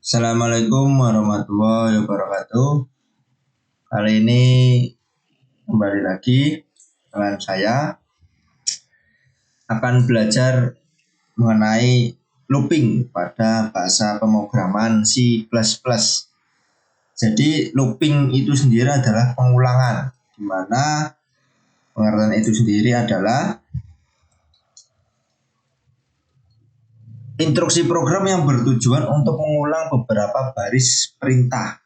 Assalamualaikum warahmatullahi wabarakatuh. Kali ini kembali lagi dengan saya akan belajar mengenai looping pada bahasa pemrograman C++. Jadi looping itu sendiri adalah pengulangan, di mana pengertian itu sendiri adalah instruksi program yang bertujuan untuk mengulang beberapa baris perintah.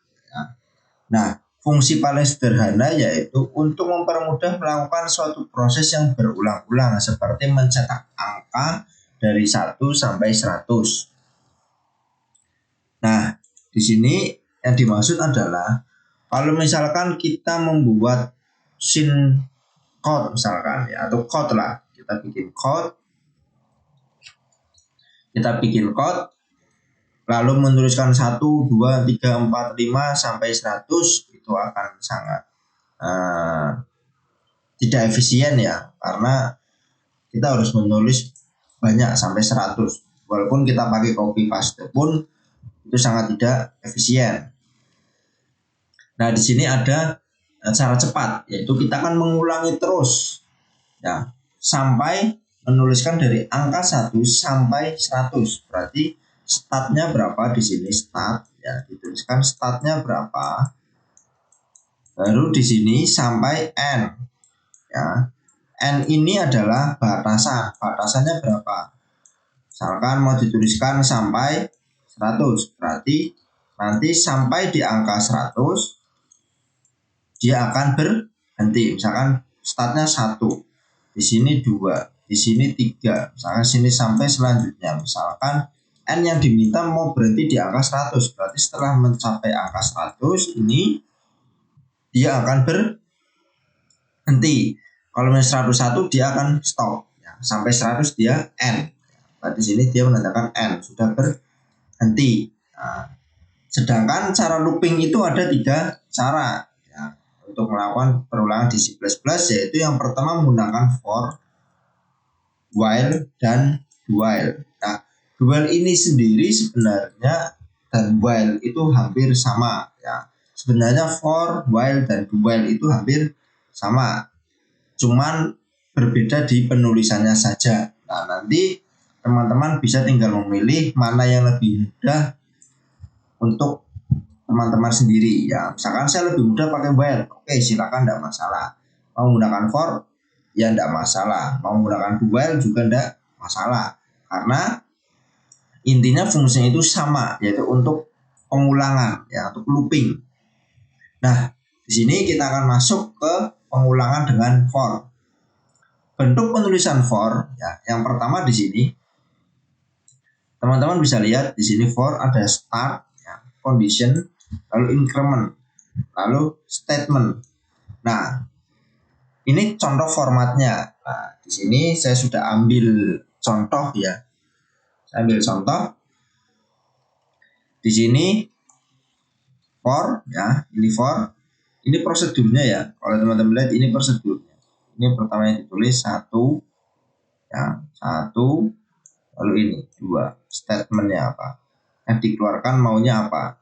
Nah, fungsi paling sederhana yaitu untuk mempermudah melakukan suatu proses yang berulang-ulang seperti mencetak angka dari 1 sampai 100. Nah, di sini yang dimaksud adalah kalau misalkan kita membuat scene code misalkan ya, atau code lah, kita bikin code lalu menuliskan 1, 2, 3, 4, 5 sampai 100, itu akan sangat tidak efisien ya, karena kita harus menulis banyak sampai 100. Walaupun kita pakai copy paste pun itu sangat tidak efisien. Nah, di sini ada cara cepat, yaitu kita akan mengulangi terus ya sampai menuliskan dari angka 1 sampai 100. Berarti startnya berapa di sini, start ya, dituliskan startnya berapa. Baru di sini sampai n ya. N ini adalah batasan. Batasannya berapa? Misalkan mau dituliskan sampai 100. Berarti nanti sampai di angka 100 dia akan berhenti. Misalkan startnya 1. Di sini 2, di sini 3. Misalkan sini sampai selanjutnya. Misalkan N yang diminta mau berhenti di angka 100. Berarti setelah mencapai angka 100 ini dia akan berhenti. Kalau misalnya 101 dia akan stop ya. Sampai 100 dia end. Nah, di sini dia menandakan end, sudah berhenti. Nah, sedangkan cara looping itu ada 3 cara ya, untuk melakukan perulangan di C++, yaitu yang pertama menggunakan for, while, dan do while. Nah, do while ini sendiri sebenarnya dan while itu hampir sama ya. Sebenarnya for, while, dan do while itu hampir sama, cuman berbeda di penulisannya saja. Nah, nanti teman-teman bisa tinggal memilih mana yang lebih mudah untuk teman-teman sendiri ya. Misalkan saya lebih mudah pakai while, oke, silakan, tidak masalah. Mau menggunakan for ya tidak masalah, mau menggunakan do while juga tidak masalah, karena intinya fungsinya itu sama, yaitu untuk pengulangan ya, untuk looping. Nah, di sini kita akan masuk ke pengulangan dengan for. Bentuk penulisan for ya, yang pertama di sini teman-teman bisa lihat di sini for ada start ya, condition, lalu increment, lalu statement. Nah, ini contoh formatnya. Nah, di sini saya sudah ambil contoh ya. Saya ambil contoh. Di sini for ya, ini for. Ini prosedurnya ya. Kalau teman-teman lihat ini prosedurnya. Ini pertama yang ditulis 1 ya, 1, lalu ini 2, statementnya apa, yang dikeluarkan maunya apa.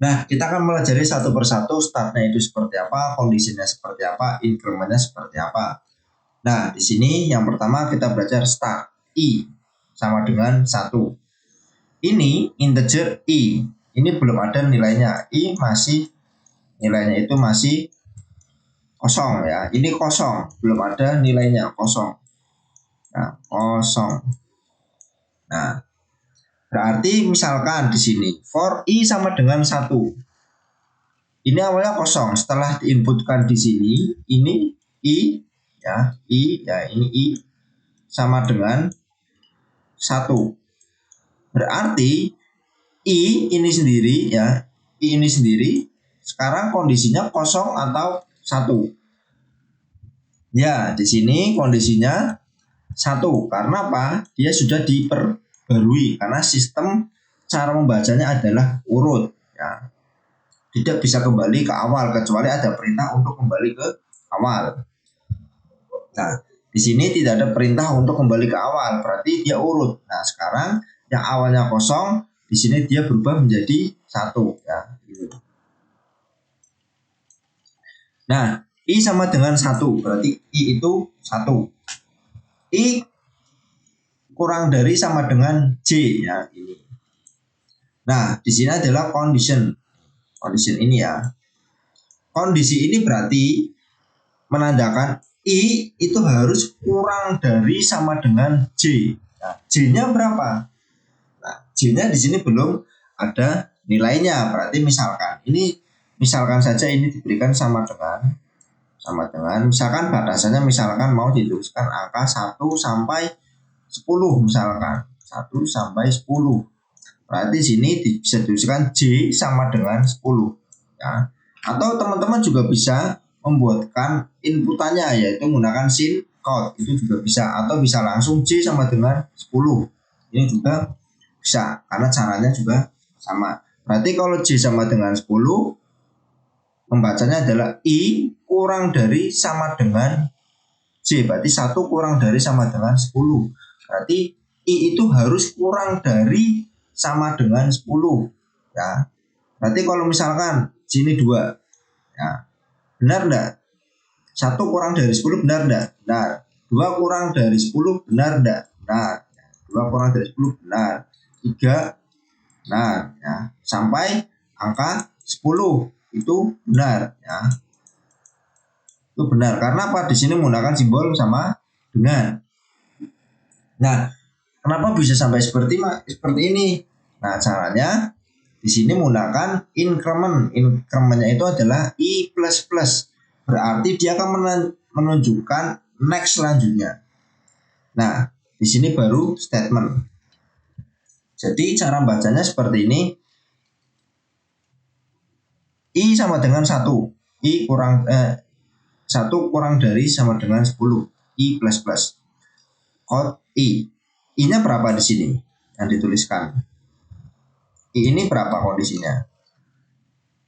Nah, kita akan pelajari satu persatu, startnya itu seperti apa, kondisinya seperti apa, incrementnya seperti apa. Nah, di sini yang pertama kita belajar start, I sama dengan 1. Ini integer I, ini belum ada nilainya, I masih, nilainya itu masih kosong ya, ini kosong, belum ada nilainya, kosong. Nah, kosong. Nah, berarti misalkan di sini for I sama dengan 1. Ini awalnya kosong, setelah diinputkan di sini ini I ya, ini I sama dengan 1. Berarti I ini sendiri ya, I ini sendiri sekarang kondisinya kosong atau 1. Ya, di sini kondisinya 1. Karena apa? Dia sudah diperbarui karena sistem cara membacanya adalah urut ya. Tidak bisa kembali ke awal kecuali ada perintah untuk kembali ke awal. Nah, di sini tidak ada perintah untuk kembali ke awal, berarti dia urut. Nah, sekarang yang awalnya kosong di sini dia berubah menjadi 1 ya. Nah, I sama dengan 1, berarti I itu 1. I kurang dari sama dengan J ya, ini. Nah, di sini adalah condition. Condition ini ya. Kondisi ini berarti menandakan I itu harus kurang dari sama dengan J. Nah, J-nya berapa? Nah, J-nya di sini belum ada nilainya. Berarti misalkan saja ini diberikan sama dengan misalkan batasannya misalkan mau dituliskan angka 1 sampai 10 misalkan 1 sampai 10. Berarti sini bisa dituliskan J sama dengan 10 ya. Atau teman-teman juga bisa membuatkan inputannya yaitu menggunakan sin code, itu juga bisa, atau bisa langsung J sama dengan 10. Ini juga bisa karena caranya juga sama. Berarti kalau J sama dengan 10, membacanya adalah I kurang dari sama dengan J, berarti 1 kurang dari sama dengan 10. Berarti I itu harus kurang dari sama dengan 10 ya. Berarti kalau misalkan J ini 2 ya, benar enggak? 1 kurang dari 10 benar enggak? Benar. 2 kurang dari 10 benar enggak? Benar. 2 kurang dari 10 benar. 3 benar ya. Sampai angka 10 itu benar ya. Itu benar karena apa? Di sini menggunakan simbol sama dengan. Nah, kenapa bisa sampai seperti ini? Nah, caranya di sini menggunakan increment. Incrementnya itu adalah I++. Berarti dia akan menunjukkan next selanjutnya. Nah, di sini baru statement. Jadi cara bacanya seperti ini. I sama dengan 1. I kurang 1 kurang dari sama dengan 10. I++. Code I. I-nya berapa di sini yang dituliskan? I ini berapa kondisinya?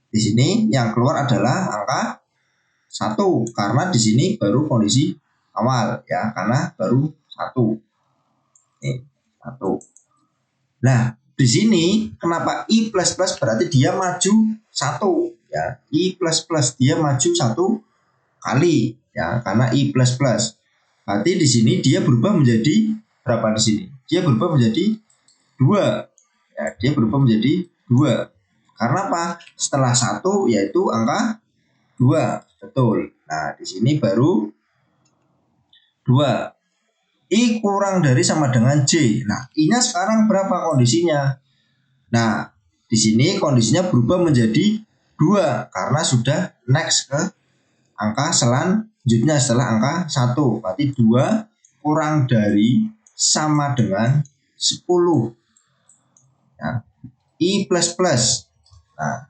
Di sini yang keluar adalah angka 1 karena di sini baru kondisi awal ya, karena baru 1. Nih, 1. Nah, di sini kenapa I++ berarti dia maju 1 ya. I++ dia maju 1 kali ya, karena I++. Berarti di sini dia berubah menjadi berapa di sini? Dia berubah menjadi 2. Ya, dia berubah menjadi 2. Karena apa? Setelah 1 yaitu angka 2. Betul. Nah, di sini baru 2. I kurang dari sama dengan J. Nah, I-nya sekarang berapa kondisinya? Nah, di sini kondisinya berubah menjadi 2 karena sudah next ke angka selanjutnya setelah angka 1. Berarti 2 kurang dari sama dengan 10. Ya. I++. Nah,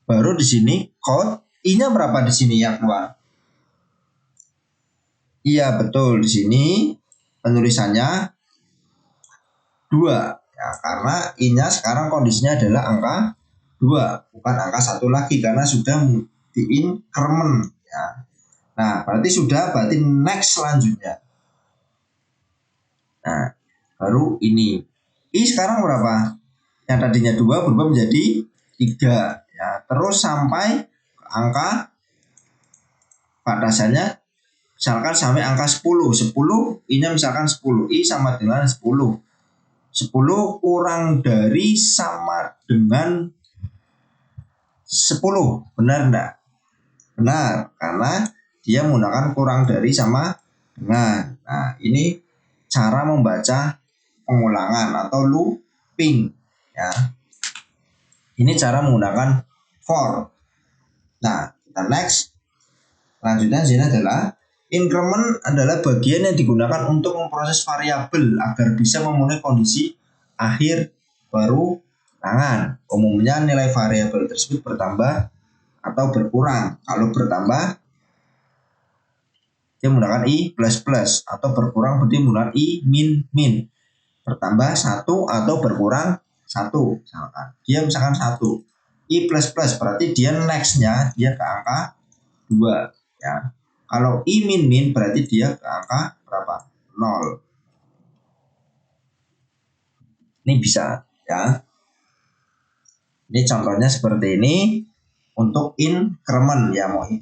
baru di sini code I-nya berapa di sini yang keluar? Iya, betul. Di sini penulisannya 2 ya, karena I-nya sekarang kondisinya adalah angka 2, bukan angka 1 lagi karena sudah di increment ya. Nah, berarti next selanjutnya. Nah, baru ini. I sekarang berapa? Yang tadinya 2 berubah menjadi 3 ya. Terus sampai angka batasannya misalkan sampai angka 10. 10 I-nya misalkan 10. I sama dengan 10. 10 kurang dari sama dengan 10. Benar enggak? Benar, karena dia menggunakan kurang dari sama dengan. Nah, ini cara membaca pengulangan atau looping ya. Ini cara menggunakan for. Nah, kita next. Selanjutnya sini adalah increment adalah bagian yang digunakan untuk memproses variabel agar bisa memenuhi kondisi akhir baru ulangan. Umumnya nilai variabel tersebut bertambah atau berkurang. Kalau bertambah dia menggunakan I++ atau berkurang berarti menggunakan I min. Bertambah 1 atau berkurang 1 misalkan. Dia misalkan 1. I++ berarti dia nextnya dia ke angka 2 ya. Kalau I min berarti dia ke angka berapa? 0. Ini bisa ya. Ini contohnya seperti ini untuk increment ya, mau i++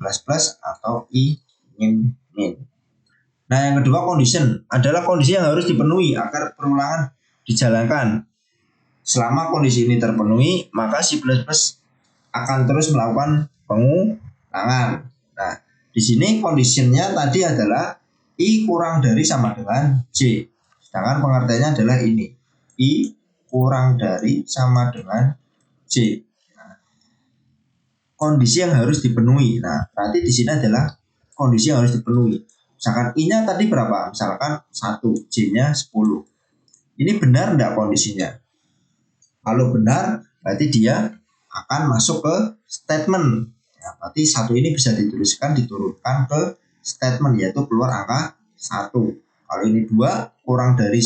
atau i min. Nah, yang kedua condition adalah kondisi yang harus dipenuhi agar perulangan dijalankan. Selama kondisi ini terpenuhi, maka C++ akan terus melakukan pengulangan. Nah, di sini conditionnya tadi adalah I kurang dari sama dengan J. Sedangkan pengertiannya adalah ini. I kurang dari sama dengan J. Nah, kondisi yang harus dipenuhi. Nah, berarti di sini adalah kondisi yang harus dipenuhi. Misalkan I-nya tadi berapa? Misalkan 1, J-nya 10. Ini benar enggak kondisinya? Kalau benar, berarti dia akan masuk ke statement. Ya, berarti 1 ini bisa diturunkan ke statement, yaitu keluar angka 1. Kalau ini 2 kurang dari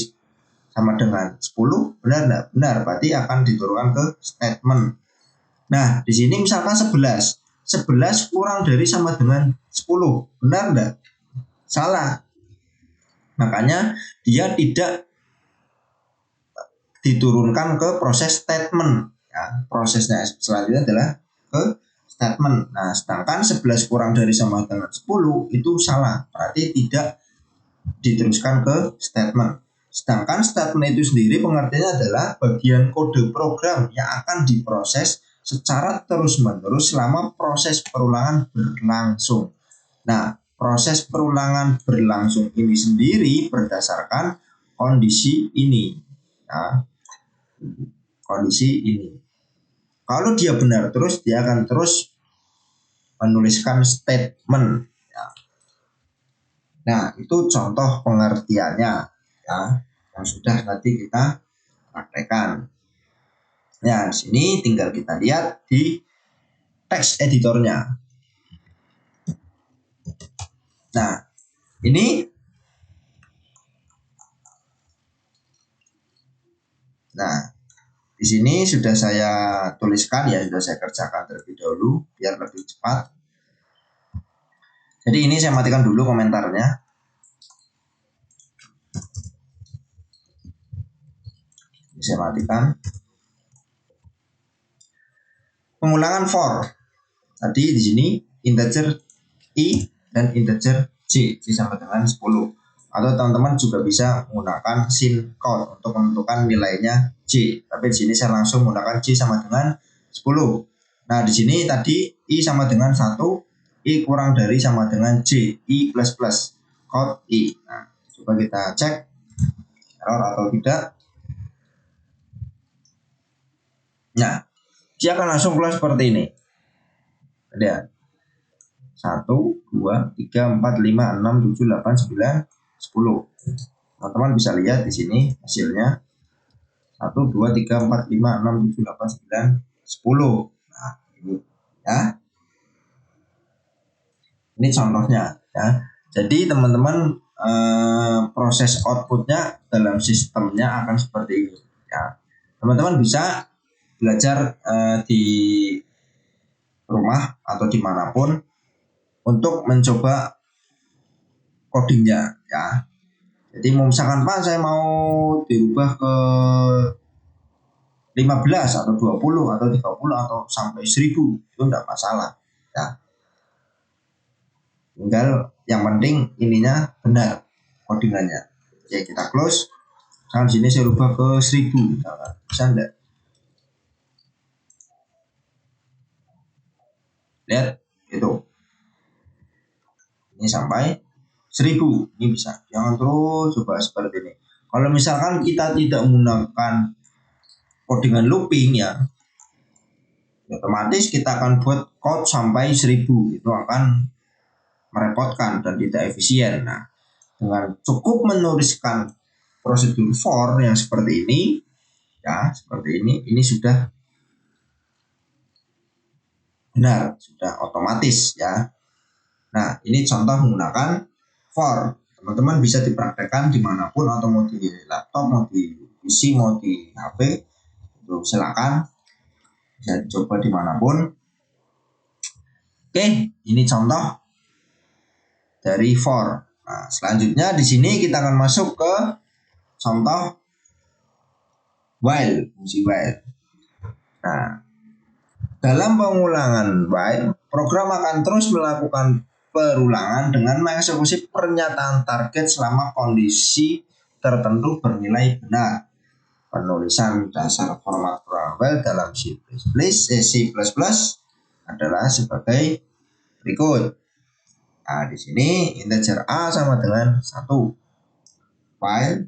sama dengan 10, benar enggak? Benar, berarti akan diturunkan ke statement. Nah, di sini misalkan 11. 11 kurang dari sama dengan 10, benar enggak? Salah. Makanya dia tidak diturunkan ke proses statement ya. Prosesnya selanjutnya adalah ke statement. Nah, sedangkan 11 kurang dari sama dengan 10 itu salah, berarti tidak diteruskan ke statement. Sedangkan statement itu sendiri pengertiannya adalah bagian kode program yang akan diproses secara terus-menerus selama proses perulangan berlangsung. Nah, proses perulangan berlangsung ini sendiri berdasarkan kondisi ini. Nah, kondisi ini. Kalau dia benar terus, dia akan terus menuliskan statement. Ya. Nah, itu contoh pengertiannya ya, yang sudah tadi kita praktekkan. Ya, sini tinggal kita lihat di teks editornya. Nah, ini di sini sudah saya tuliskan ya, sudah saya kerjakan terlebih dahulu biar lebih cepat. Jadi ini saya matikan dulu komentarnya. Saya matikan. Pengulangan for. Tadi di sini integer I dan integer J sama dengan 10. Atau teman-teman juga bisa menggunakan syncode untuk menentukan nilainya J. Tapi di sini saya langsung menggunakan J sama dengan 10. Nah, di sini tadi I sama dengan 1, I kurang dari sama dengan J, I++, code I. Nah, coba kita cek error atau tidak. Nah, dia akan langsung keluar seperti ini. Lihat. 1, 2, 3, 4, 5, 6, 7, 8, 9, 10. Teman-teman bisa lihat di sini hasilnya. 1, 2, 3, 4, 5, 6, 7, 8, 9, 10. Nah, ini ya. Ini contohnya ya. Jadi teman-teman proses outputnya dalam sistemnya akan seperti ini ya. Teman-teman bisa belajar di rumah atau dimanapun untuk mencoba codingnya ya. Jadi misalkan Pak saya mau dirubah ke 15 atau 20 atau 30 atau sampai 1000, itu enggak masalah ya. Tinggal yang penting ininya benar codingannya. Oke, kita close. Sekarang sini saya rubah ke 1000 misalkan. Bisa enggak? Lihat itu. Ini sampai 1000, ini bisa. Jangan terus coba seperti ini. Kalau misalkan kita tidak menggunakan codingan looping ya, otomatis kita akan buat code sampai 1000. Itu akan merepotkan dan tidak efisien. Nah, dengan cukup menuliskan prosedur for yang seperti ini ya, seperti ini sudah benar, sudah otomatis ya. Nah, ini contoh menggunakan for. Teman-teman bisa dipraktekkan dimanapun, atau mau di laptop, mau di PC, mau di HP, itu silakan bisa dicoba dimanapun. Oke, ini contoh dari for. Nah, selanjutnya di sini kita akan masuk ke contoh while, fungsi while. Nah, dalam pengulangan while, program akan terus melakukan perulangan dengan mengeksekusi pernyataan target selama kondisi tertentu bernilai benar. Penulisan dasar format program while dalam C++ adalah sebagai berikut. Nah, di sini integer A sama dengan 1. While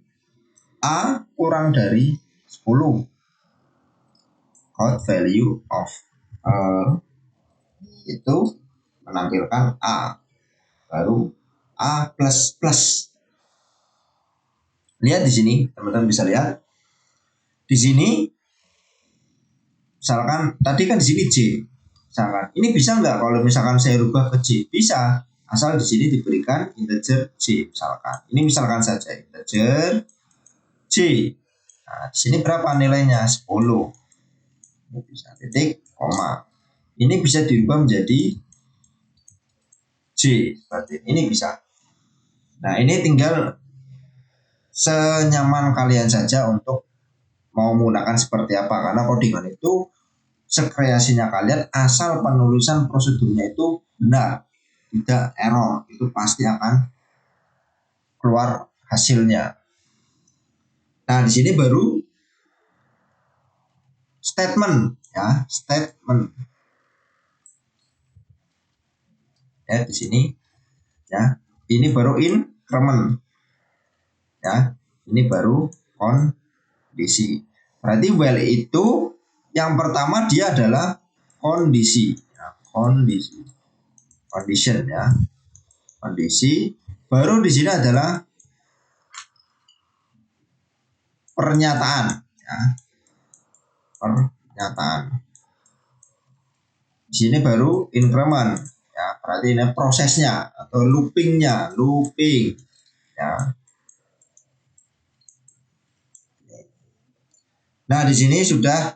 A kurang dari 10. Count value of itu menampilkan A. Baru A++. Lihat di sini, teman-teman bisa lihat. Di sini misalkan tadi kan di sini J. Misalkan ini bisa nggak kalau misalkan saya rubah ke J? Bisa, asal di sini diberikan integer J misalkan. Ini misalkan saja integer J. Nah, di sini berapa nilainya? 10. Ini bisa titik, koma. Ini bisa diubah menjadi J seperti ini bisa. Nah, ini tinggal senyaman kalian saja untuk mau menggunakan seperti apa, karena codingan itu sekreasinya kalian asal penulisan prosedurnya itu benar, tidak error, itu pasti akan keluar hasilnya. Nah, di sini baru statement ya, statement. Ya, di sini ya. Ini baru increment. Ya, ini baru kondisi. Berarti while itu yang pertama dia adalah kondisi. Ya, kondisi. Condition ya. Kondisi. Baru di sini adalah pernyataan ya. Pernyataan. Di sini baru increment ya, berarti ini prosesnya atau loopingnya, looping ya. Nah, di sini sudah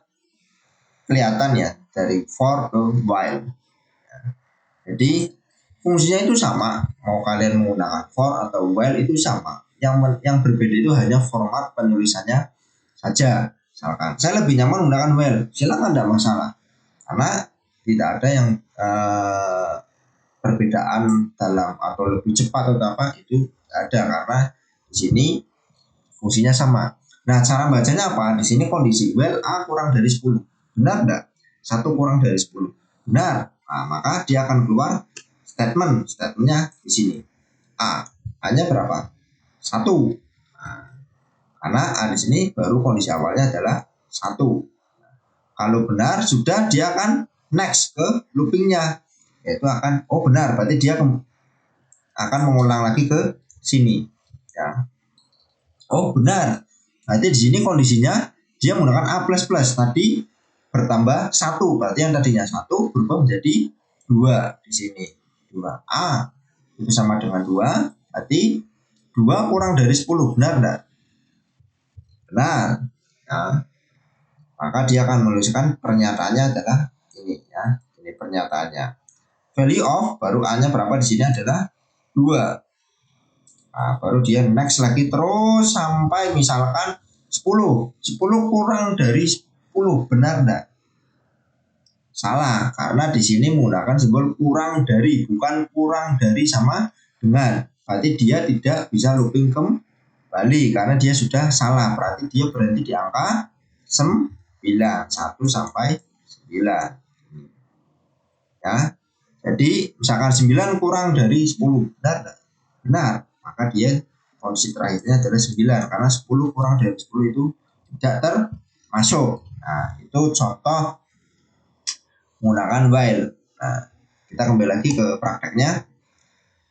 kelihatan ya dari for ke while. Ya. Jadi fungsinya itu sama, mau kalian menggunakan for atau while itu sama. Yang berbeda itu hanya format penulisannya saja. Misalkan saya lebih nyaman menggunakan while, silakan, tidak masalah, karena tidak ada yang perbedaan dalam atau lebih cepat atau apa itu ada, karena di sini fungsinya sama. Nah, cara bacanya apa? Di sini kondisi while A kurang dari 10. Benar enggak? 1 kurang dari 10. Benar. Nah, maka dia akan keluar statement. Statementnya di sini. A. A-nya berapa? 1. Nah, karena A di sini baru kondisi awalnya adalah 1. Kalau benar sudah dia akan next ke loopingnya. Yaitu akan benar, berarti dia akan mengulang lagi ke sini. Ya. Benar. Nanti di sini kondisinya dia menggunakan A++. Tadi bertambah 1. Berarti yang tadinya 1 berubah menjadi 2 di sini. 2A itu sama dengan 2. Berarti 2 kurang dari 10. Benar enggak? Benar. Ya. Maka dia akan menuliskan pernyataannya adalah ini ya. Ini pernyataannya. Value of baru A-nya berapa di sini adalah 2. Nah, baru dia next lagi terus sampai misalkan 10. 10 kurang dari 10, benar enggak? Salah, karena di sini menggunakan simbol kurang dari, bukan kurang dari sama dengan. Berarti dia tidak bisa looping kembali karena dia sudah salah. Berarti dia berhenti di angka 9, 1 sampai 9. Ya. Jadi misalkan 9 kurang dari 10, benar enggak? Benar. Maka dia kondisi terakhirnya adalah 9, karena 10 kurang dari 10 itu tidak termasuk. Nah, itu contoh menggunakan while. Nah, kita kembali lagi ke prakteknya.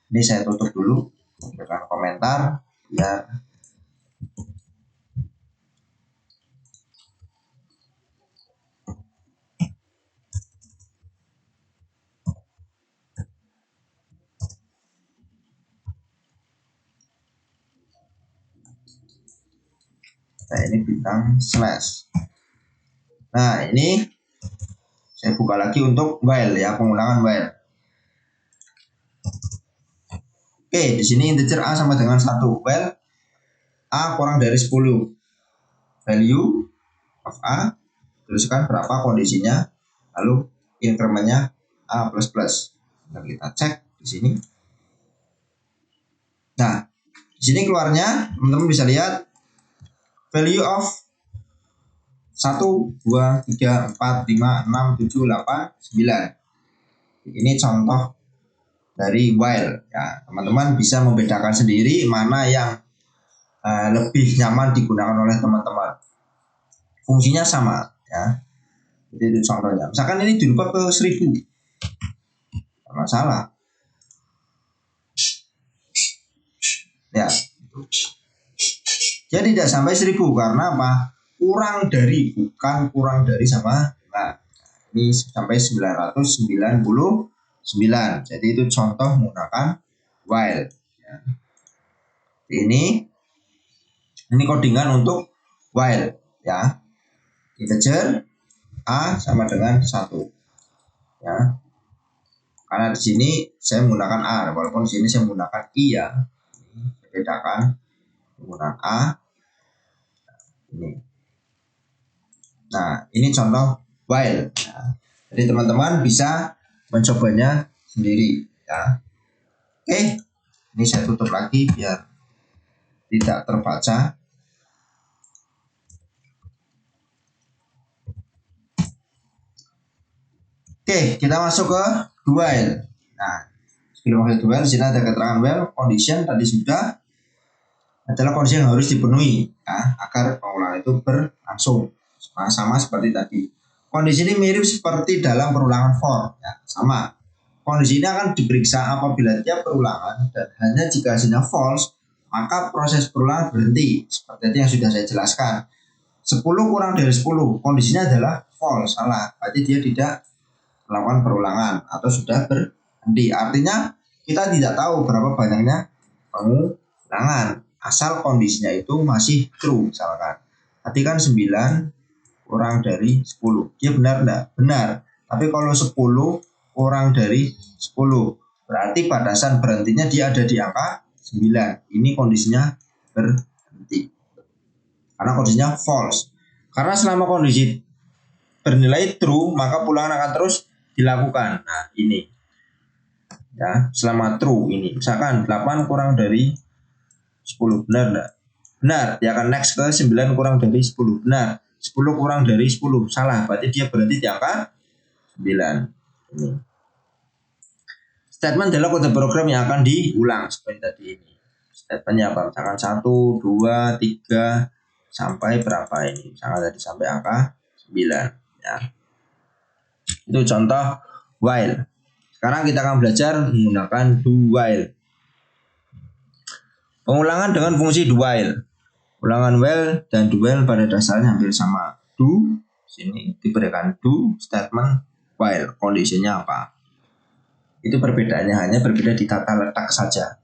Ini saya tutup dulu dengan komentar biar ini bintang slash. Nah, ini saya buka lagi untuk while ya, pengulangan while. Oke, di sini integer A sama dengan 1. While A kurang dari 10. Value of A, tuliskan berapa kondisinya, lalu incrementnya A plus plus. Nah, kita cek di sini. Nah, di sini keluarnya teman-teman bisa lihat value of 1, 2, 3, 4, 5, 6, 7, 8, 9. Ini contoh dari while ya. Teman-teman bisa membedakan sendiri mana yang lebih nyaman digunakan oleh teman-teman. Fungsinya sama ya. Jadi itu contohnya. Misalkan ini dirubah ke 1000. Tidak masalah. Ya. Jadi tidak sampai 1000 karena apa? Kurang dari, bukan kurang dari sama. Nah, ini sampai 999. Jadi itu contoh menggunakan while ya. Ini codingan untuk while ya. Integer A sama dengan 1 ya. Karena di sini saya menggunakan A, walaupun di sini saya menggunakan I ya. Ini bedakan menggunakan A ini. Nah, ini contoh while ya. Jadi teman-teman bisa mencobanya sendiri ya. Oke, ini saya tutup lagi biar tidak terbaca. Oke, kita masuk ke while. Nah, sebelum masuk ke while, di sini ada keterangan while condition tadi sudah adalah kondisi yang harus dipenuhi ya, agar pengulangan itu berlangsung sama seperti tadi. Kondisi ini mirip seperti dalam perulangan for ya, sama. Kondisi ini akan diperiksa apabila tiap perulangan dan hanya jika hasilnya false, maka proses perulangan berhenti. Seperti yang sudah saya jelaskan. 10 kurang dari 10, kondisinya adalah false, salah. Berarti dia tidak melakukan perulangan atau sudah berhenti. Artinya kita tidak tahu berapa banyaknya pengulangan. Asal kondisinya itu masih true misalkan. Tadi kan 9 kurang dari 10. Dia benar enggak? Benar. Tapi kalau 10 kurang dari 10, berarti batasan berhentinya dia ada di angka 9. Ini kondisinya berhenti. Karena kondisinya false. Karena selama kondisi bernilai true, maka pulangan akan terus dilakukan. Nah, ini. Ya, selama true ini. Misalkan 8 kurang dari 10, benar enggak? Benar, dia akan next ke 9 kurang dari 10. Benar, 10 kurang dari 10. Salah, berarti dia berhenti di angka 9. Ini. Statement adalah kode program yang akan diulang seperti tadi ini. Statementnya apa? Misalkan 1, 2, 3, sampai berapa ini? Misalkan tadi sampai angka 9. Ya. Itu contoh while. Sekarang kita akan belajar menggunakan do while. Pengulangan dengan fungsi do while. Ulangan while dan do while pada dasarnya hampir sama. Do, sini diberikan do statement while, kondisinya apa. Itu perbedaannya hanya berbeda di tata letak saja.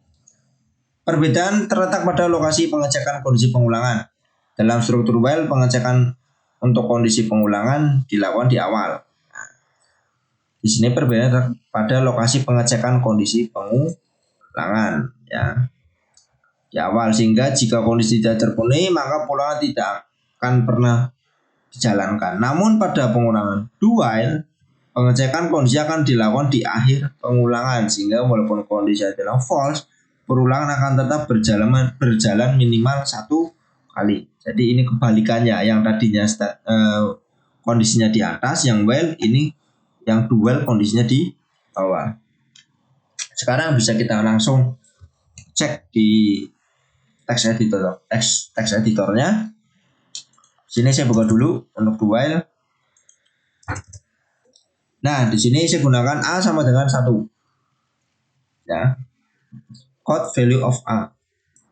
Perbedaan terletak pada lokasi pengecekan kondisi pengulangan. Dalam struktur while, pengecekan untuk kondisi pengulangan dilakukan di awal. Nah, di sini perbedaan pada lokasi pengecekan kondisi pengulangan ya. Di awal, sehingga jika kondisi tidak terpenuhi maka pengulangan tidak akan pernah dijalankan. Namun pada pengulangan do while, pengecekan kondisi akan dilakukan di akhir pengulangan, sehingga walaupun kondisi adalah false, perulangan akan tetap berjalan minimal 1 kali. Jadi ini kebalikannya, yang tadinya kondisinya di atas, yang while ini yang do while kondisinya di bawah. Sekarang bisa kita langsung cek di text editornya. Sini saya buka dulu untuk do while. Nah, di sini saya gunakan A sama dengan 1. Ya. Code value of A.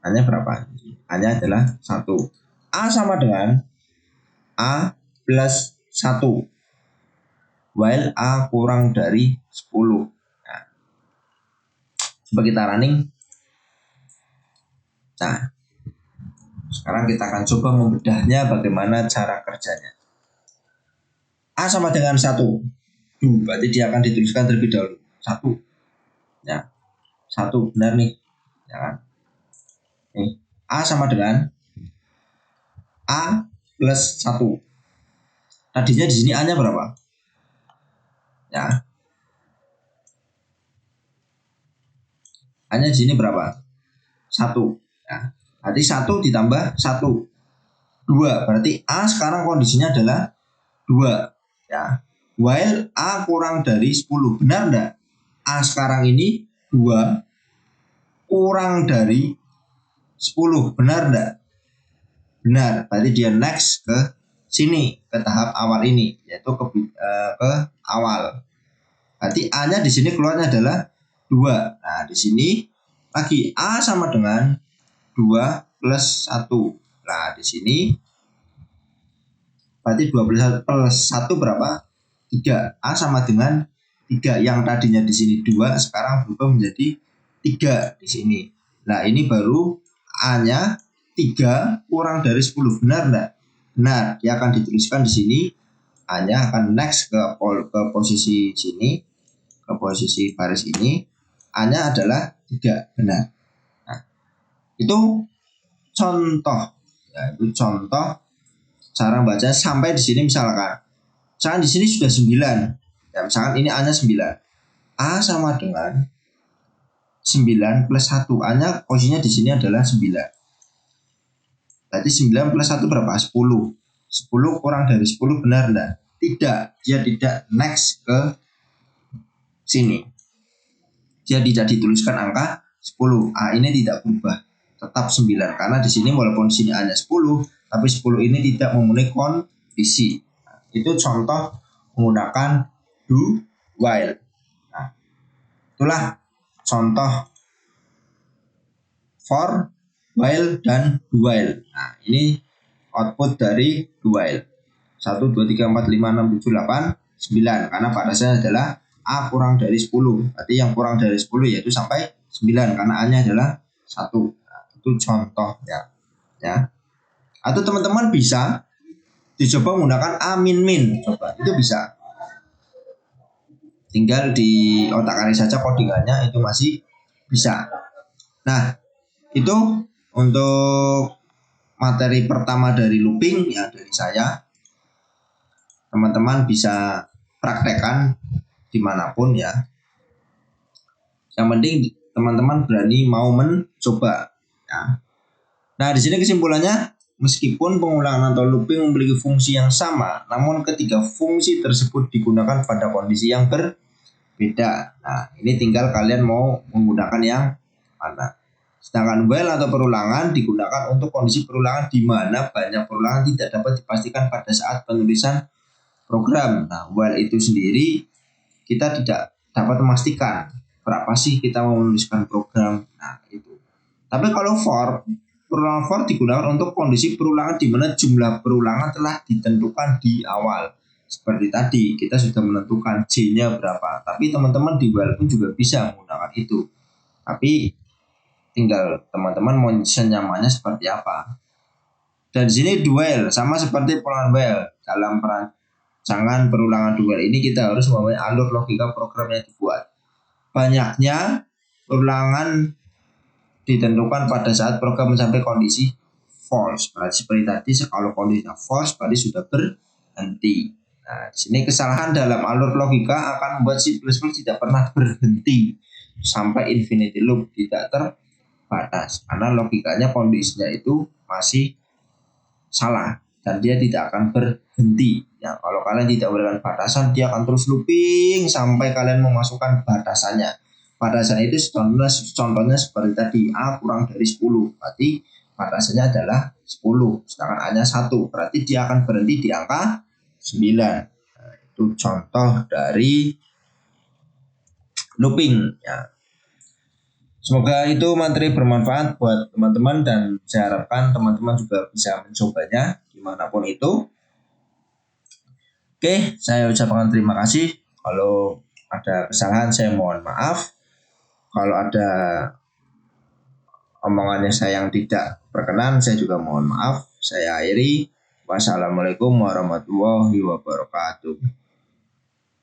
A-nya berapa? A-nya adalah 1. A sama dengan A plus 1. While A kurang dari 10. Nah, coba kita running. Nah, sekarang kita akan coba membedahnya bagaimana cara kerjanya. A sama dengan 1. Berarti dia akan dituliskan terlebih dahulu. 1. Ya. 1 benar nih. Ya kan? Nih. A sama dengan A plus 1. Tadinya di sini A-nya berapa? Ya. A-nya di sini berapa? 1. Ya. Berarti 1 ditambah 1. 2. Berarti A sekarang kondisinya adalah 2. Ya. While A kurang dari 10. Benar enggak? A sekarang ini 2 kurang dari 10. Benar enggak? Benar. Berarti dia next ke sini, ke tahap awal ini, yaitu ke awal. Berarti A-nya di sini keluarnya adalah 2. Nah, di sini lagi A sama dengan 2 plus 1. Nah, di sini berarti 2 plus 1 berapa? 3. A sama dengan 3. Yang tadinya di sini 2 sekarang berubah menjadi 3 di sini. Nah, ini baru A-nya 3 kurang dari 10. Benar enggak? Benar. Dia akan dituliskan di sini. A-nya akan next ke posisi sini, ke posisi baris ini. A-nya adalah 3. Benar. Nah, itu contoh. Ya, itu contoh cara baca sampai di sini misalkan. Misalkan di sini sudah 9. Ya, misalkan ini A-nya 9. A sama dengan 9 plus 1. A-nya posisinya di sini adalah 9. Berarti 9 plus 1 berapa? 10. 10 kurang dari 10 benar enggak? Tidak. Dia tidak next ke sini. Dia tidak dituliskan angka 10. A ini tidak berubah. Tetap 9. Karena di sini walaupun di sini A-nya 10, tapi 10 ini tidak memenuhi kondisi. Nah, itu contoh menggunakan do while. Nah, itulah contoh for, while, dan do while. Nah, ini output dari do while. 1, 2, 3, 4, 5, 6, 7, 8, 9. Karena batasnya adalah A kurang dari 10. Berarti yang kurang dari 10 yaitu sampai 9. Karena A-nya adalah 1. Nah, itu contoh ya. Atau teman-teman bisa dicoba menggunakan A min. Coba, itu bisa. Tinggal di otak-atik saja codingannya, itu masih bisa. Nah, itu untuk materi pertama dari looping ya dari saya. Teman-teman bisa praktekkan dimanapun ya. Yang penting teman-teman berani mau mencoba. Ya. Nah, di sini kesimpulannya, meskipun pengulangan atau looping memiliki fungsi yang sama, namun ketiga fungsi tersebut digunakan pada kondisi yang berbeda. Nah, ini tinggal kalian mau menggunakan yang mana. Sedangkan while atau perulangan digunakan untuk kondisi perulangan di mana banyak perulangan tidak dapat dipastikan pada saat penulisan program. Nah, while itu sendiri kita tidak dapat memastikan berapa sih kita mau menuliskan program. Nah, itu. Tapi kalau for, perulangan for digunakan untuk kondisi perulangan di mana jumlah perulangan telah ditentukan di awal. Seperti tadi, kita sudah menentukan J-nya berapa. Tapi teman-teman di while pun juga bisa menggunakan itu. Tapi tinggal teman-teman mau senyamannya seperti apa. Dan di sini do while sama seperti perulangan while. Dalam perancangan perulangan do while ini kita harus memahami alur logika program yang dibuat. Banyaknya perulangan ditentukan pada saat program mencapai kondisi false. Berarti seperti tadi, kalau kondisinya false berarti sudah berhenti. Nah, di sini kesalahan dalam alur logika akan membuat C++ tidak pernah berhenti sampai infinity loop, tidak terbatas. Karena logikanya kondisinya itu masih salah dan dia tidak akan berhenti. Ya, kalau kalian tidak memberikan batasan, dia akan terus looping sampai kalian memasukkan batasannya. Batasan itu contohnya seperti tadi, A kurang dari 10. Berarti batasannya adalah 10. Sedangkan A-nya 1. Berarti dia akan berhenti di angka 9. Nah, itu contoh dari looping. Ya. Semoga itu materi bermanfaat buat teman-teman dan saya harapkan teman-teman juga bisa mencobanya dimanapun itu. Oke, saya ucapkan terima kasih. Kalau ada kesalahan saya mohon maaf. Kalau ada omongannya saya yang tidak berkenan, saya juga mohon maaf. Saya akhiri. Wassalamualaikum warahmatullahi wabarakatuh.